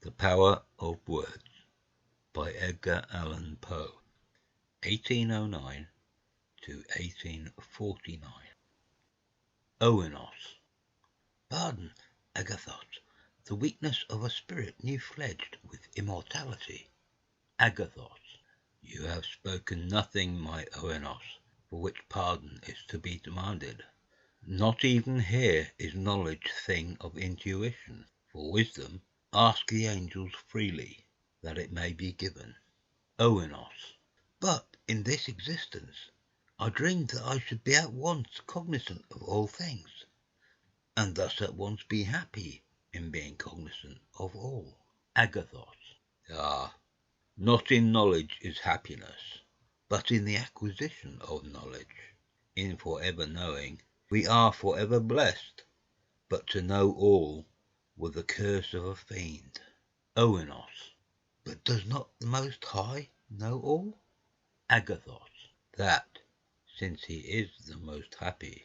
The Power of Words by Edgar Allan Poe, 1809 to 1849. Oenos. Pardon, Agathos, the weakness of a spirit new-fledged with immortality. Agathos. You have spoken nothing, my Oenos, for which pardon is to be demanded. Not even here is knowledge thing of intuition. For wisdom, ask the angels freely, that it may be given. Oenos. But in this existence, I dreamed that I should be at once cognizant of all things, and thus at once be happy in being cognizant of all. Agathos. Ah, not in knowledge is happiness, but in the acquisition of knowledge. In forever knowing, we are forever blessed, but to know all were the curse of a fiend. Oenos. But does not the Most High know all? Agathos. That, since he is the most happy,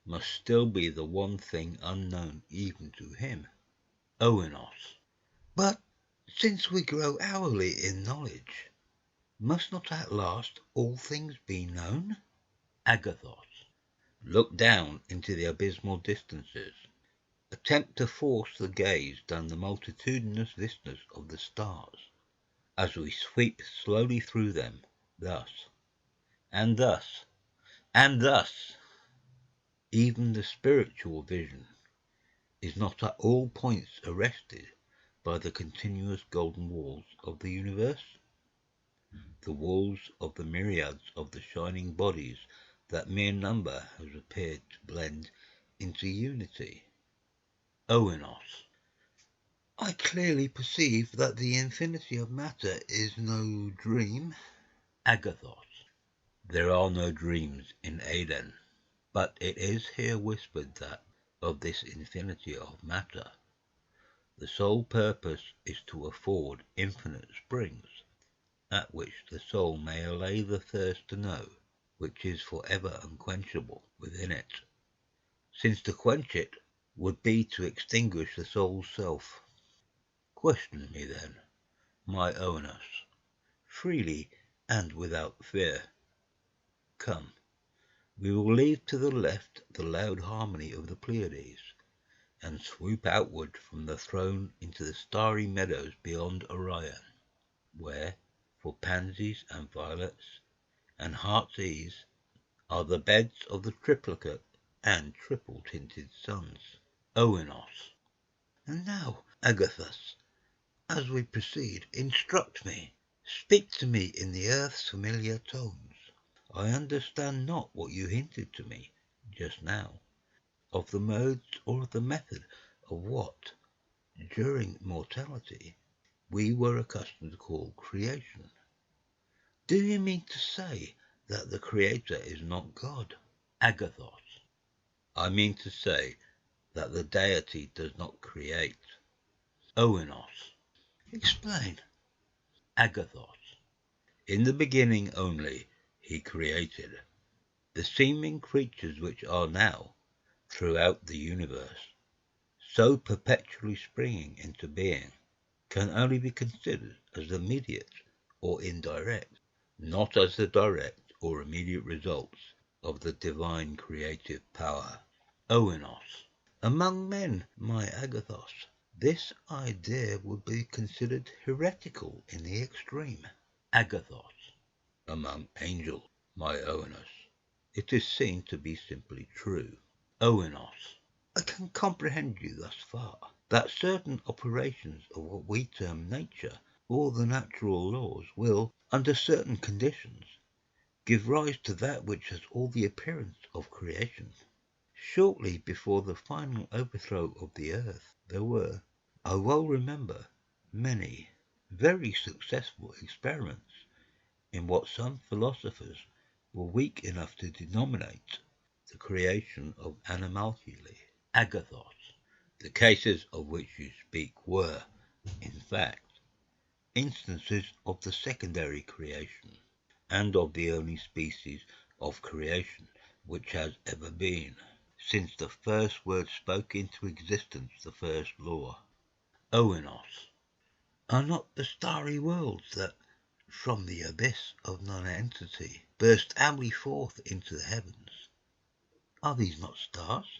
must still be the one thing unknown even to him. Oenos. But since we grow hourly in knowledge, must not at last all things be known? Agathos. Look down into the abysmal distances. Attempt to force the gaze down the multitudinous vistas of the stars, as we sweep slowly through them, thus, and thus, and thus. Even the spiritual vision is not at all points arrested by the continuous golden walls of the universe, the walls of the myriads of the shining bodies that mere number has appeared to blend into unity. Oenos. I clearly perceive that the infinity of matter is no dream. Agathos. There are no dreams in Eden, but it is here whispered that, of this infinity of matter, the sole purpose is to afford infinite springs, at which the soul may allay the thirst to know, which is for ever unquenchable within it, since to quench it would be to extinguish the soul's self. Question me then, my Oenos, freely and without fear. Come, we will leave to the left the loud harmony of the Pleiades, and swoop outward from the throne into the starry meadows beyond Orion, where, for pansies and violets and heart's ease, are the beds of the triplicate and triple-tinted suns. Oenos. And now, Agathos, as we proceed, instruct me. Speak to me in the earth's familiar tones. I understand not what you hinted to me just now, of the modes or of the method of what, during mortality, we were accustomed to call creation. Do you mean to say that the Creator is not God? Agathos. I mean to say that the deity does not create. Oenos. Explain. Agathos. In the beginning only he created. The seeming creatures which are now, throughout the universe, so perpetually springing into being, can only be considered as immediate or indirect, not as the direct or immediate results of the divine creative power. Oenos. Among men, my Agathos, this idea would be considered heretical in the extreme. Agathos. Among angels, my Oenos, it is seen to be simply true. Oenos. I can comprehend you thus far, that certain operations of what we term nature, or the natural laws, will, under certain conditions, give rise to that which has all the appearance of creation. Shortly before the final overthrow of the earth, there were, I well remember, many very successful experiments in what some philosophers were weak enough to denominate the creation of animalculae. Agathos. The cases of which you speak were, in fact, instances of the secondary creation, and of the only species of creation which has ever been, since the first word spoke into existence the first law. Oenos. Are not the starry worlds that, from the abyss of non-entity, burst hourly forth into the heavens? Are these not stars?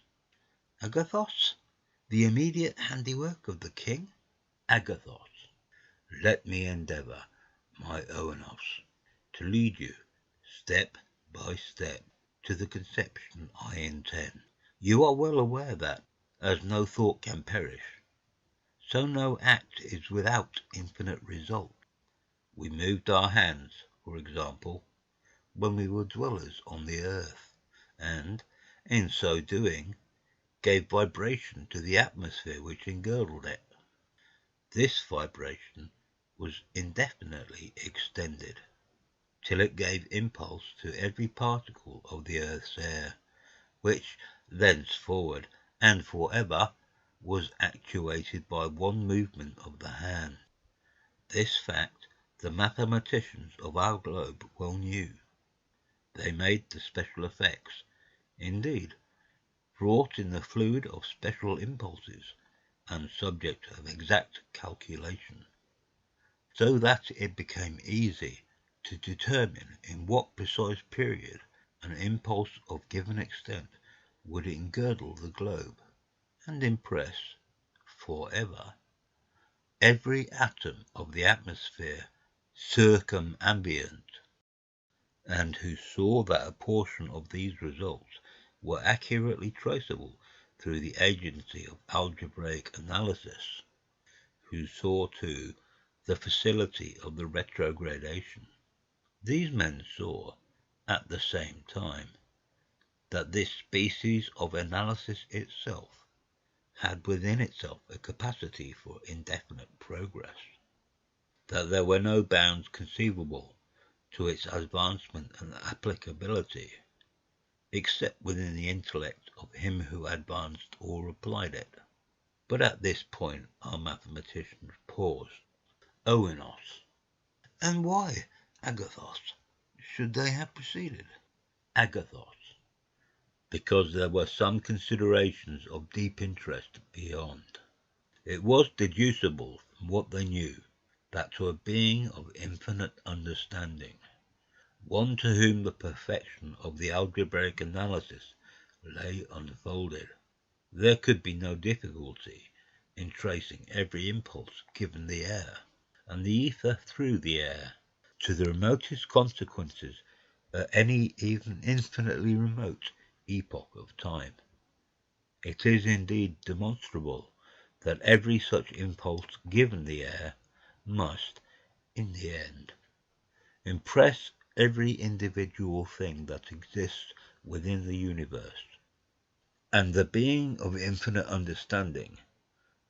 Agathos, the immediate handiwork of the king? Agathos, let me endeavour, my Oenos, to lead you, step by step, to the conception I intend. You are well aware that, as no thought can perish, so no act is without infinite result. We moved our hands, for example, when we were dwellers on the earth, and, in so doing, gave vibration to the atmosphere which engirdled it. This vibration was indefinitely extended, till it gave impulse to every particle of the earth's air, which thenceforward and for ever was actuated by one movement of the hand. This fact the mathematicians of our globe well knew. They made the special effects, indeed, wrought in the fluid of special impulses, and subject of exact calculation, so that it became easy to determine in what precise period an impulse of given extent would engirdle the globe, and impress, for ever, every atom of the atmosphere circumambient, and who saw that a portion of these results were accurately traceable through the agency of algebraic analysis, who saw, too, the facility of the retrogradation. These men saw, at the same time, that this species of analysis itself had within itself a capacity for indefinite progress, that there were no bounds conceivable to its advancement and applicability, except within the intellect of him who advanced or applied it. But at this point our mathematicians paused. Oenos. And why, Agathos, should they have proceeded? Agathos. Because there were some considerations of deep interest beyond. It was deducible from what they knew that to a being of infinite understanding, one to whom the perfection of the algebraic analysis lay unfolded, there could be no difficulty in tracing every impulse given the air, and the ether through the air, to the remotest consequences at any even infinitely remote epoch of time. It is indeed demonstrable that every such impulse given the air must, in the end, impress every individual thing that exists within the universe, and the being of infinite understanding,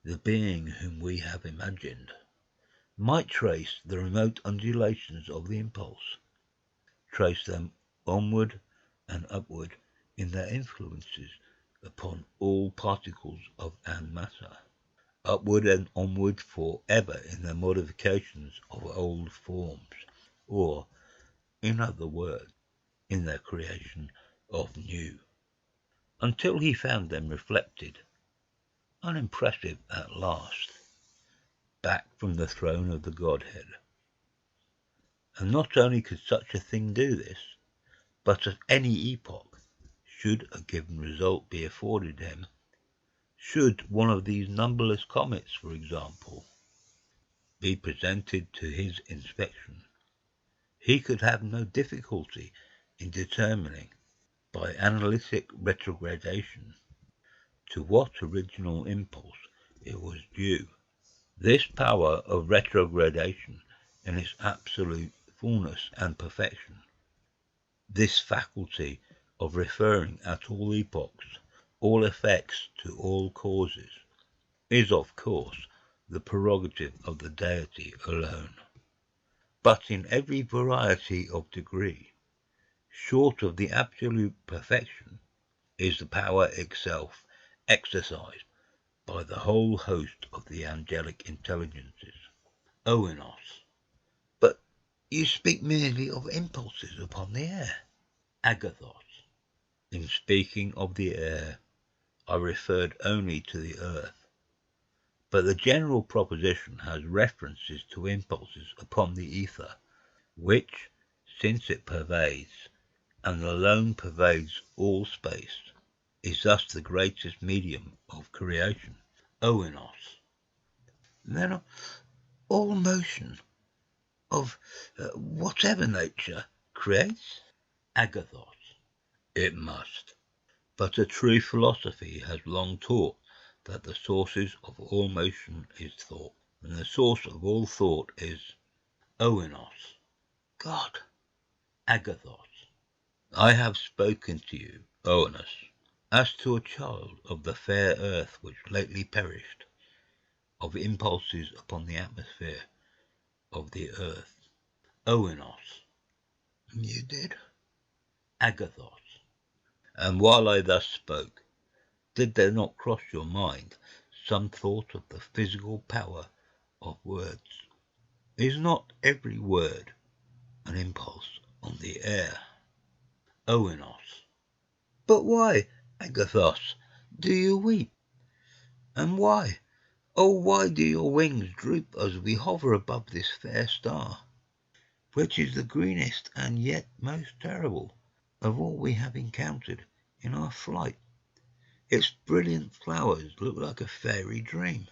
the being whom we have imagined, might trace the remote undulations of the impulse, trace them onward and upward in their influences upon all particles of matter, upward and onward for ever in their modifications of old forms, or, in other words, in their creation of new, until he found them reflected, unimpressive at last, back from the throne of the Godhead. And not only could such a thing do this, but at any epoch, should a given result be afforded him, should one of these numberless comets, for example, be presented to his inspection, he could have no difficulty in determining, by analytic retrogradation, to what original impulse it was due. This power of retrogradation in its absolute fullness and perfection, this faculty of referring at all epochs, all effects to all causes, is of course the prerogative of the deity alone. But in every variety of degree, short of the absolute perfection, is the power itself exercised by the whole host of the angelic intelligences. Oenos. But you speak merely of impulses upon the air. Agathos. In speaking of the air, I referred only to the earth. but the general proposition has references to impulses upon the ether, which, since it pervades, and alone pervades all space, is thus the greatest medium of creation, oenos. Then all motion of whatever nature creates, agathos. It must. But a true philosophy has long taught that the sources of all motion is thought, and the source of all thought is oenos, God, agathos. I have spoken to you, Oenos, as to a child of the fair earth which lately perished, of impulses upon the atmosphere of the earth. Oenos. You did? Agathos. And while I thus spoke, did there not cross your mind some thought of the physical power of words? Is not every word an impulse on the air? Oenos. But why, Agathos, do you weep? And why, oh, why do your wings droop as we hover above this fair star, which is the greenest and yet most terrible of all we have encountered in our flight? Its brilliant flowers look like a fairy dream,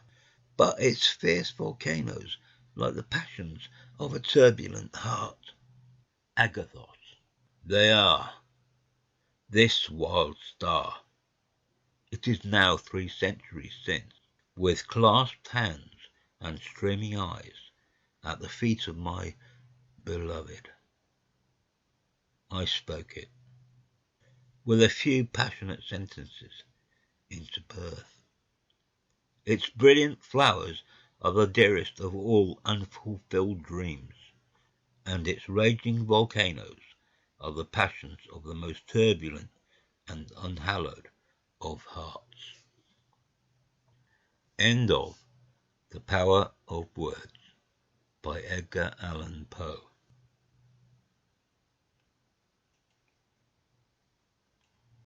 but its fierce volcanoes like the passions of a turbulent heart. Agathos. They are. This wild star. It is now 3 centuries since, with clasped hands and streaming eyes, at the feet of my beloved, I spoke it, with a few passionate sentences, into birth. Its brilliant flowers are the dearest of all unfulfilled dreams, and its raging volcanoes are the passions of the most turbulent and unhallowed of hearts. End of The Power of Words by Edgar Allan Poe.